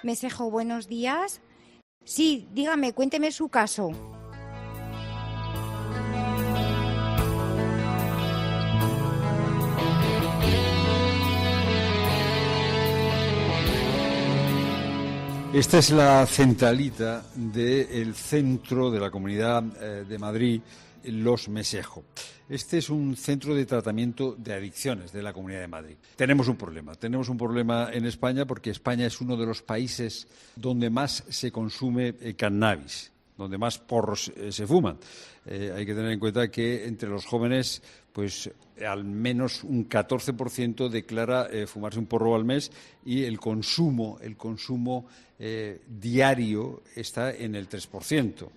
Mesejo, buenos días. Sí, dígame, cuénteme su caso. Esta es la centralita del centro de la Comunidad de Madrid, Los Mesejo. Este es un centro de tratamiento de adicciones de la Comunidad de Madrid. Tenemos un problema en España porque España es uno de los países donde más se consume cannabis, donde más porros se fuman. Hay que tener en cuenta que entre los jóvenes, pues al menos un 14% declara fumarse un porro al mes y el consumo diario está en el 3%.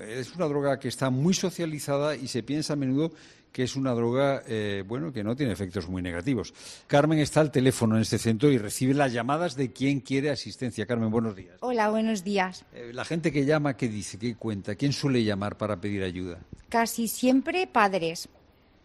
Es una droga que está muy socializada y se piensa a menudo que es una droga que no tiene efectos muy negativos. Carmen está al teléfono en este centro y recibe las llamadas de quien quiere asistencia. Carmen, buenos días. Hola, buenos días. La gente que llama, ¿qué dice? ¿Qué cuenta? ¿Quién suele llamar para pedir ayuda? Casi siempre padres,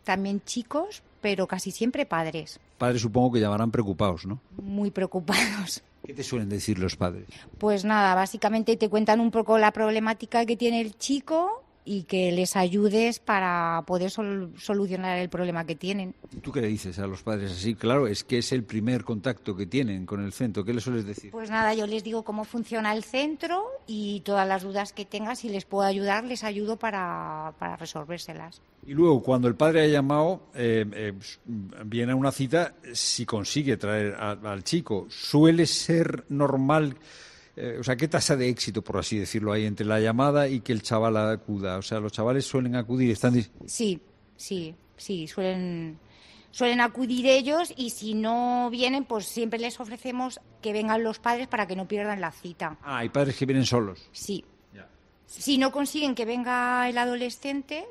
también chicos, pero casi siempre padres. Padres supongo que llamarán preocupados, ¿no? Muy preocupados. ¿Qué te suelen decir los padres? Pues nada, básicamente te cuentan un poco la problemática que tiene el chico y que les ayudes para poder solucionar el problema que tienen. ¿Tú qué le dices a los padres así? Claro, es que es el primer contacto que tienen con el centro. ¿Qué les sueles decir? Pues nada, yo les digo cómo funciona el centro y todas las dudas que tengas, si les puedo ayudar, les ayudo para resolvérselas. Y luego, cuando el padre ha llamado, viene a una cita, si consigue traer al chico. ¿Suele ser normal? ¿Qué tasa de éxito, por así decirlo, hay entre la llamada y que el chaval acuda? O sea, ¿los chavales suelen acudir? Sí, suelen acudir ellos y si no vienen, pues siempre les ofrecemos que vengan los padres para que no pierdan la cita. Ah, ¿hay padres que vienen solos? Sí. Ya. Si no consiguen que venga el adolescente,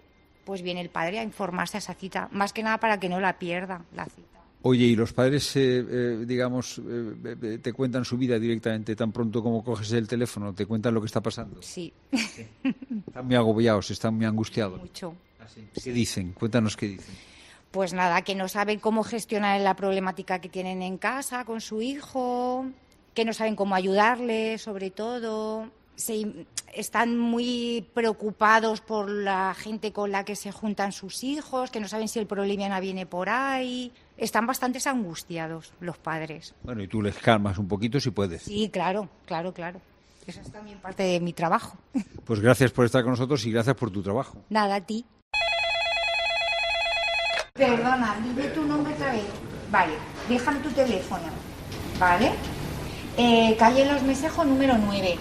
pues viene el padre a informarse a esa cita, más que nada para que no la pierda la cita. Oye, ¿y los padres, te cuentan su vida directamente tan pronto como coges el teléfono? ¿Te cuentan lo que está pasando? Sí. Están muy agobiados, están muy angustiados. Mucho. ¿Qué dicen? Cuéntanos qué dicen. Pues nada, que no saben cómo gestionar la problemática que tienen en casa con su hijo, que no saben cómo ayudarle, sobre todo. Están muy preocupados por la gente con la que se juntan sus hijos, que no saben si el problema viene por ahí. Están bastante angustiados los padres. Bueno, y tú les calmas un poquito si puedes. Sí, claro. Eso es también parte de mi trabajo. Pues gracias por estar con nosotros y gracias por tu trabajo. Nada, a ti. Perdona, dime tu nombre otra vez. Vale, déjame tu teléfono. ¿Vale? Calle Los Mesejo, número 9.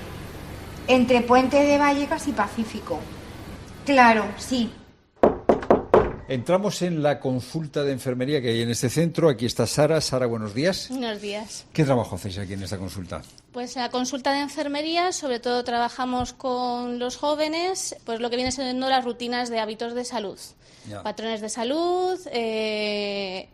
Entre Puente de Vallecas y Pacífico. Claro, sí. Entramos en la consulta de enfermería que hay en este centro. Aquí está Sara. Sara, buenos días. Buenos días. ¿Qué trabajo hacéis aquí en esta consulta? Pues en la consulta de enfermería, sobre todo trabajamos con los jóvenes, pues lo que viene siendo las rutinas de hábitos de salud. Ya. Patrones de salud, que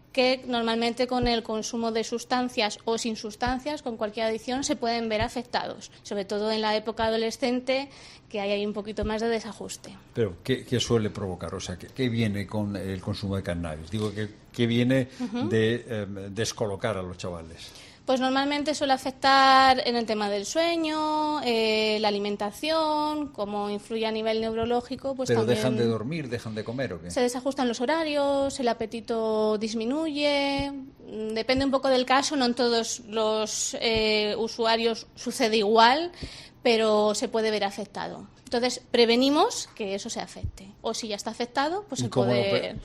normalmente con el consumo de sustancias o sin sustancias, con cualquier adicción, se pueden ver afectados. Sobre todo en la época adolescente, que hay ahí un poquito más de desajuste. Pero, ¿qué suele provocar? O sea, ¿qué viene con el consumo de cannabis? Digo, ¿qué viene de descolocar a los chavales? Pues normalmente suele afectar en el tema del sueño, la alimentación, cómo influye a nivel neurológico. Pues ¿pero también dejan de dormir, dejan de comer o qué? Se desajustan los horarios, el apetito disminuye. Depende un poco del caso, no en todos los usuarios sucede igual, pero se puede ver afectado. Entonces, prevenimos que eso se afecte. O si ya está afectado, pues se puede...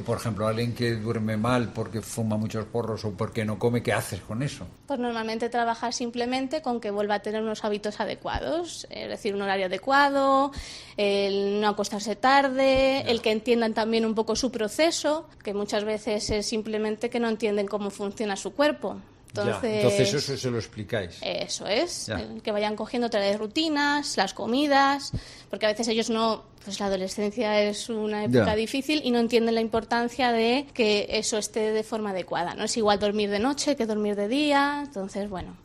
Por ejemplo, alguien que duerme mal porque fuma muchos porros o porque no come, ¿qué haces con eso? Pues normalmente trabajar simplemente con que vuelva a tener unos hábitos adecuados, es decir, un horario adecuado, el no acostarse tarde, el que entiendan también un poco su proceso, que muchas veces es simplemente que no entienden cómo funciona su cuerpo. Entonces eso se lo explicáis. Eso es, que vayan cogiendo otra vez rutinas, las comidas, porque a veces ellos no, pues la adolescencia es una época difícil y no entienden la importancia de que eso esté de forma adecuada. No es igual dormir de noche que dormir de día, entonces bueno.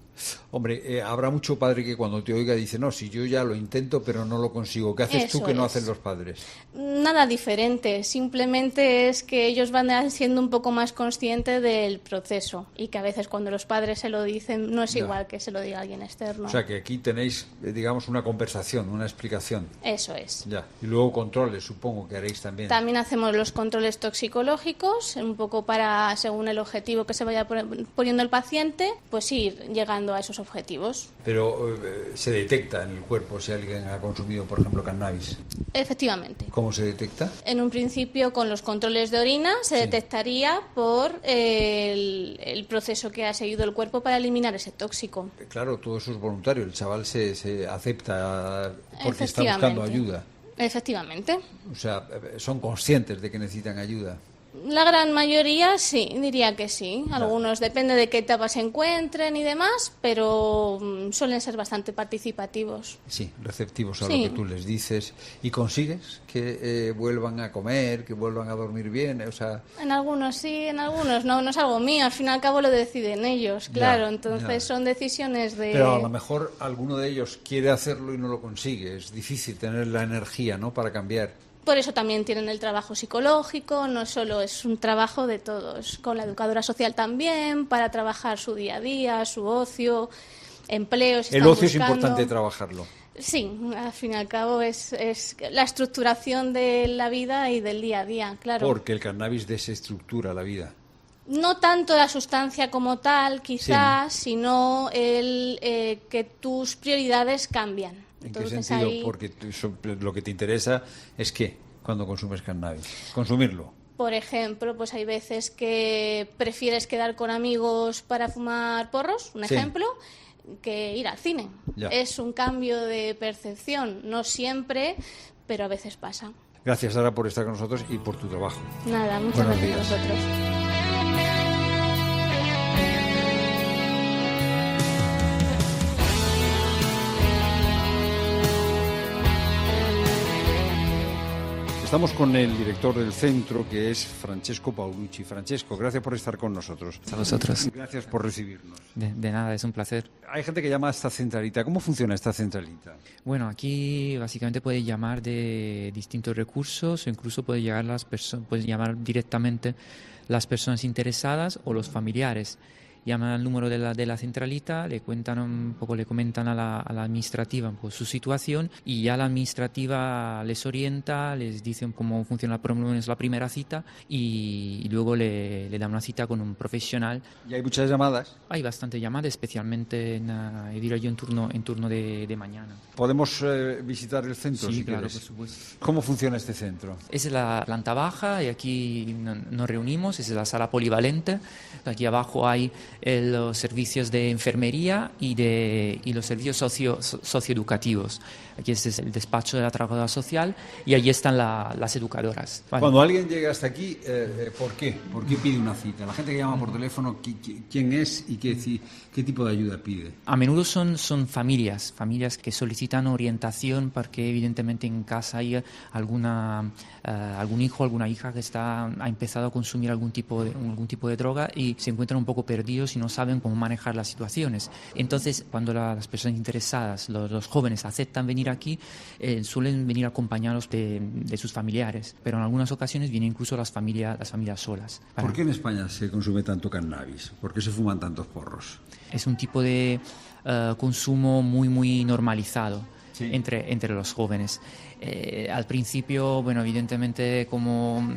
Hombre, habrá mucho padre que cuando te oiga dice, no, si yo ya lo intento, pero no lo consigo. ¿Qué haces tú que no hacen los padres? Nada diferente, simplemente es que ellos van siendo un poco más conscientes del proceso y que a veces cuando los padres se lo dicen no es igual que se lo diga alguien externo. O sea, que aquí tenéis, digamos, una conversación, una explicación. Eso es. Ya. Y luego controles, supongo que haréis también. También hacemos los controles toxicológicos, un poco para, según el objetivo que se vaya poniendo el paciente, pues ir llegando a esos objetivos. Pero se detecta en el cuerpo si alguien ha consumido, por ejemplo, cannabis. Efectivamente. ¿Cómo se detecta? En un principio, con los controles de orina, se detectaría por el proceso que ha seguido el cuerpo para eliminar ese tóxico. Claro, todo eso es voluntario. El chaval se acepta porque está buscando ayuda. Efectivamente. O sea, son conscientes de que necesitan ayuda. La gran mayoría sí, diría que sí. Algunos depende de qué etapa se encuentren y demás, pero suelen ser bastante participativos. Sí, receptivos a lo que tú les dices. ¿Y consigues que vuelvan a comer, que vuelvan a dormir bien? O sea... En algunos sí, en algunos no. No es algo mío, al fin y al cabo lo deciden ellos, claro. Entonces son decisiones de... Pero a lo mejor alguno de ellos quiere hacerlo y no lo consigue. Es difícil tener la energía, ¿no?, para cambiar. Por eso también tienen el trabajo psicológico, no solo es un trabajo de todos, con la educadora social también, para trabajar su día a día, su ocio, empleos. El ocio es importante trabajarlo. Sí, al fin y al cabo es la estructuración de la vida y del día a día, claro. Porque el cannabis desestructura la vida. No tanto la sustancia como tal, quizás, sino que tus prioridades cambian. ¿En qué sentido? Porque lo que te interesa es ¿qué? Cuando consumes cannabis. Consumirlo. Por ejemplo, pues hay veces que prefieres quedar con amigos para fumar porros, un ejemplo, que ir al cine. Ya. Es un cambio de percepción, no siempre, pero a veces pasa. Gracias, Sara, por estar con nosotros y por tu trabajo. Nada, muchas gracias a vosotros. Estamos con el director del centro, que es Francesco Paolucci. Francesco, gracias por estar con nosotros. A vosotros. Gracias por recibirnos. De nada, es un placer. Hay gente que llama a esta centralita. ¿Cómo funciona esta centralita? Bueno, aquí básicamente puede llamar de distintos recursos o incluso puede llamar directamente las personas interesadas o los familiares. Llaman al número de la centralita, le cuentan un poco, le comentan a la administrativa pues, su situación y ya la administrativa les orienta, les dicen cómo funciona por lo menos la primera cita y luego le da una cita con un profesional. ¿Y hay muchas llamadas? Hay bastante llamadas, especialmente diría yo en turno de mañana. ¿Podemos visitar el centro? Sí, si claro, quieres. por supuesto. ¿Cómo funciona este centro? Es la planta baja y aquí nos reunimos, es la sala polivalente. Aquí abajo hay los servicios de enfermería y los servicios socioeducativos. Aquí es el despacho de la trabajadora social y allí están las educadoras. Vale. Cuando alguien llega hasta aquí, ¿por qué? ¿Por qué pide una cita? La gente que llama por teléfono, ¿quién es y qué tipo de ayuda pide? A menudo son familias que solicitan orientación porque evidentemente en casa hay algún hijo, alguna hija que ha empezado a consumir algún tipo de droga y se encuentran un poco perdidos y no saben cómo manejar las situaciones. Entonces, cuando las personas interesadas, los jóvenes, aceptan venir aquí, suelen venir acompañados de sus familiares, pero en algunas ocasiones vienen incluso las familias solas. ¿Por qué en España se consume tanto cannabis? ¿Por qué se fuman tantos porros? Es un tipo de consumo muy, muy normalizado. Sí. Entre los jóvenes. Al principio, bueno, evidentemente como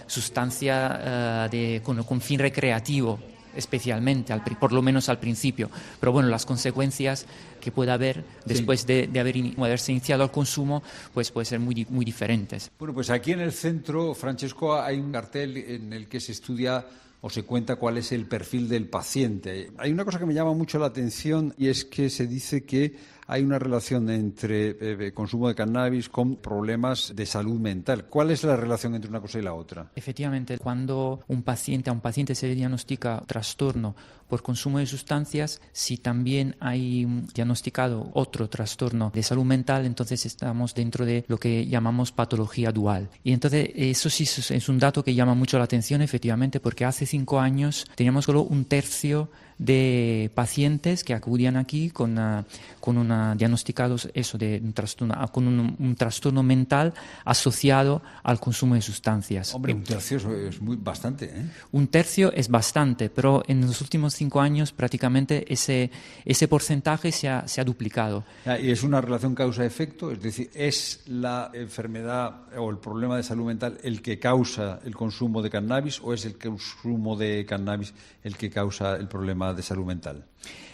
sustancia con fin recreativo, especialmente, por lo menos al principio. Pero bueno, las consecuencias que pueda haber después de haberse iniciado el consumo, pues pueden ser muy, muy diferentes. Bueno, pues aquí en el centro, Francesco, hay un cartel en el que se estudia o se cuenta cuál es el perfil del paciente. Hay una cosa que me llama mucho la atención y es que se dice que hay una relación entre consumo de cannabis con problemas de salud mental. ¿Cuál es la relación entre una cosa y la otra? Efectivamente, cuando a un paciente se le diagnostica trastorno por consumo de sustancias, si también hay diagnosticado otro trastorno de salud mental, entonces estamos dentro de lo que llamamos patología dual. Y entonces eso sí es un dato que llama mucho la atención, efectivamente, porque hace 5 años teníamos solo 1/3 de pacientes que acudían aquí con diagnosticados de un trastorno, con un trastorno mental asociado al consumo de sustancias. Hombre, un tercio es bastante, ¿eh? Un tercio es bastante, pero en los últimos 5 años prácticamente ese porcentaje se ha duplicado. ¿Y es una relación causa-efecto? Es decir, ¿es la enfermedad o el problema de salud mental el que causa el consumo de cannabis o es el consumo de cannabis el que causa el problema de salud mental?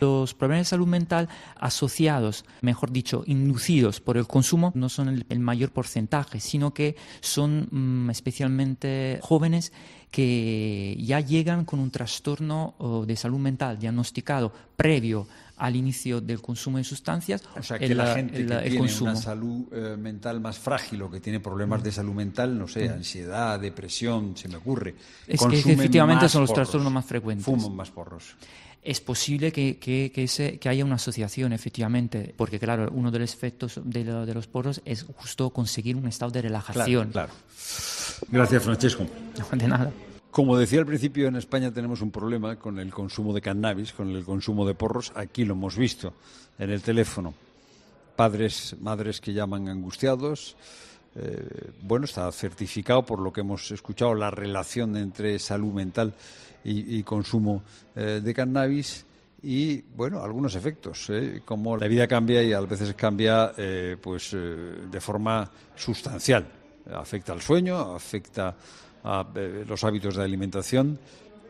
Los problemas de salud mental asociados, mejor dicho, inducidos por el consumo, no son el mayor porcentaje, sino que son especialmente jóvenes que ya llegan con un trastorno de salud mental diagnosticado previo al inicio del consumo de sustancias. O sea, que la gente que tiene una salud mental más frágil o que tiene problemas de salud mental, no sé, ansiedad, depresión, se me ocurre. Es que efectivamente son los trastornos más frecuentes. Fuman más porros. Es posible que haya una asociación, efectivamente, porque, claro, uno de los efectos de los porros es justo conseguir un estado de relajación. Claro. Gracias, Francesco. De nada. Como decía al principio, en España tenemos un problema con el consumo de cannabis, con el consumo de porros. Aquí lo hemos visto en el teléfono. Padres, madres que llaman angustiados. Está certificado por lo que hemos escuchado la relación entre salud mental y consumo de cannabis y, algunos efectos, como la vida cambia y a veces cambia de forma sustancial. Afecta al sueño, afecta a los hábitos de alimentación.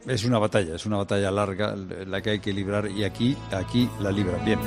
Es una batalla larga la que hay que librar y aquí la libra bien.